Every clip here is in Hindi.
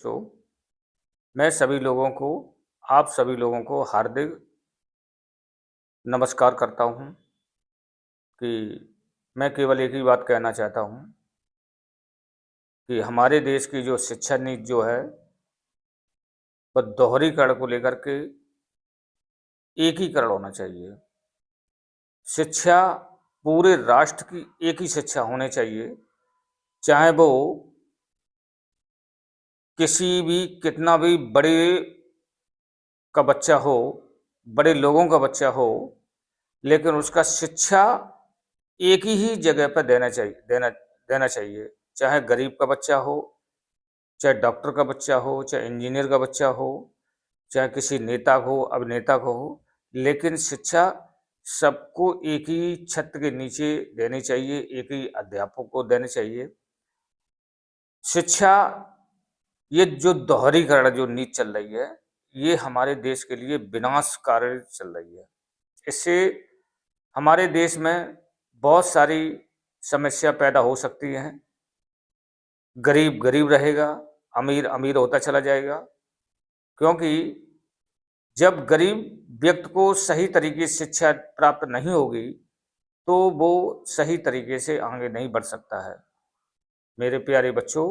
बच्चों, मैं सभी लोगों को आप सभी लोगों को हार्दिक नमस्कार करता हूँ कि मैं केवल एक ही बात कहना चाहता हूँ कि हमारे देश की जो शिक्षा नीति जो है, वह दोहरीकरण को लेकर के एकीकरण होना चाहिए। शिक्षा पूरे राष्ट्र की एक ही शिक्षा होनी चाहिए, चाहे वो किसी भी कितना भी बड़े का बच्चा हो, बड़े लोगों का बच्चा हो, लेकिन उसका शिक्षा एक ही जगह पर देना चाहिए। चाहे गरीब का बच्चा हो, चाहे डॉक्टर का बच्चा हो, चाहे इंजीनियर का बच्चा हो, चाहे किसी नेता को अभिनेता को हो, लेकिन शिक्षा सबको एक ही छत के नीचे देनी चाहिए, एक ही अध्यापक को देनी चाहिए। शिक्षा ये जो दोहरीकरण जो नीति चल रही है, ये हमारे देश के लिए विनाशकारी चल रही है। इससे हमारे देश में बहुत सारी समस्या पैदा हो सकती हैं। गरीब गरीब रहेगा, अमीर अमीर होता चला जाएगा, क्योंकि जब गरीब व्यक्ति को सही तरीके से शिक्षा प्राप्त नहीं होगी, तो वो सही तरीके से आगे नहीं बढ़ सकता है। मेरे प्यारे बच्चों,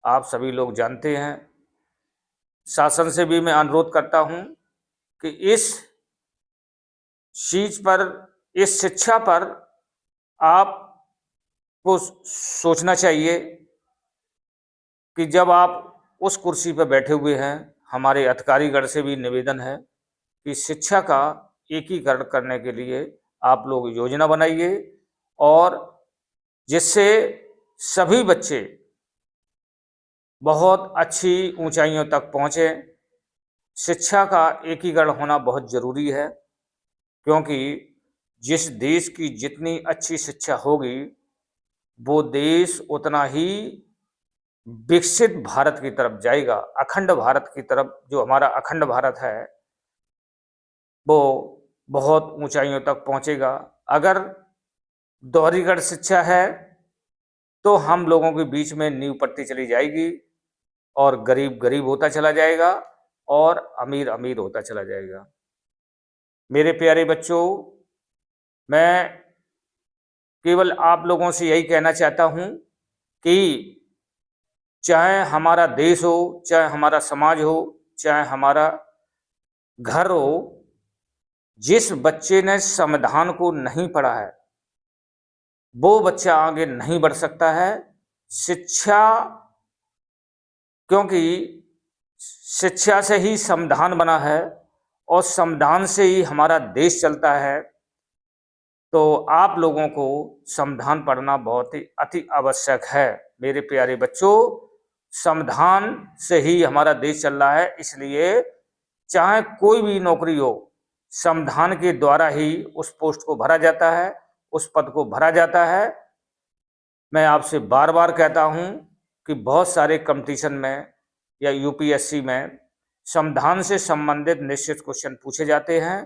आप सभी लोग जानते हैं, शासन से भी मैं अनुरोध करता हूं कि इस चीज पर, इस शिक्षा पर आपको सोचना चाहिए कि जब आप उस कुर्सी पर बैठे हुए हैं, हमारे अधिकारीगण से भी निवेदन है कि शिक्षा का एकीकरण करने के लिए आप लोग योजना बनाइए, और जिससे सभी बच्चे बहुत अच्छी ऊंचाइयों तक पहुंचे। शिक्षा का एकीकरण होना बहुत जरूरी है, क्योंकि जिस देश की जितनी अच्छी शिक्षा होगी, वो देश उतना ही विकसित भारत की तरफ जाएगा, अखंड भारत की तरफ। जो हमारा अखंड भारत है, वो बहुत ऊंचाइयों तक पहुंचेगा। अगर दोहरीकरण शिक्षा है, तो हम लोगों के बीच में नींव पड़ती चली जाएगी, और गरीब गरीब होता चला जाएगा, और अमीर अमीर होता चला जाएगा। मेरे प्यारे बच्चों, मैं केवल आप लोगों से यही कहना चाहता हूं कि चाहे हमारा देश हो, चाहे हमारा समाज हो, चाहे हमारा घर हो, जिस बच्चे ने संविधान को नहीं पढ़ा है, वो बच्चा आगे नहीं बढ़ सकता है। शिक्षा, क्योंकि शिक्षा से ही संविधान बना है, और संविधान से ही हमारा देश चलता है। तो आप लोगों को संविधान पढ़ना बहुत ही अति आवश्यक है। मेरे प्यारे बच्चों, संविधान से ही हमारा देश चल रहा है, इसलिए चाहे कोई भी नौकरी हो, संविधान के द्वारा ही उस पोस्ट को भरा जाता है, उस पद को भरा जाता है। मैं आपसे बार बार कहता हूं कि बहुत सारे कंपटीशन में या यूपीएससी में संविधान से संबंधित निश्चित क्वेश्चन पूछे जाते हैं।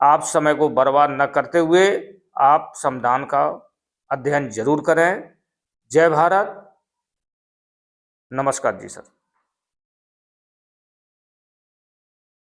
आप समय को बर्बाद न करते हुए आप संविधान का अध्ययन जरूर करें। जय भारत। नमस्कार जी सर।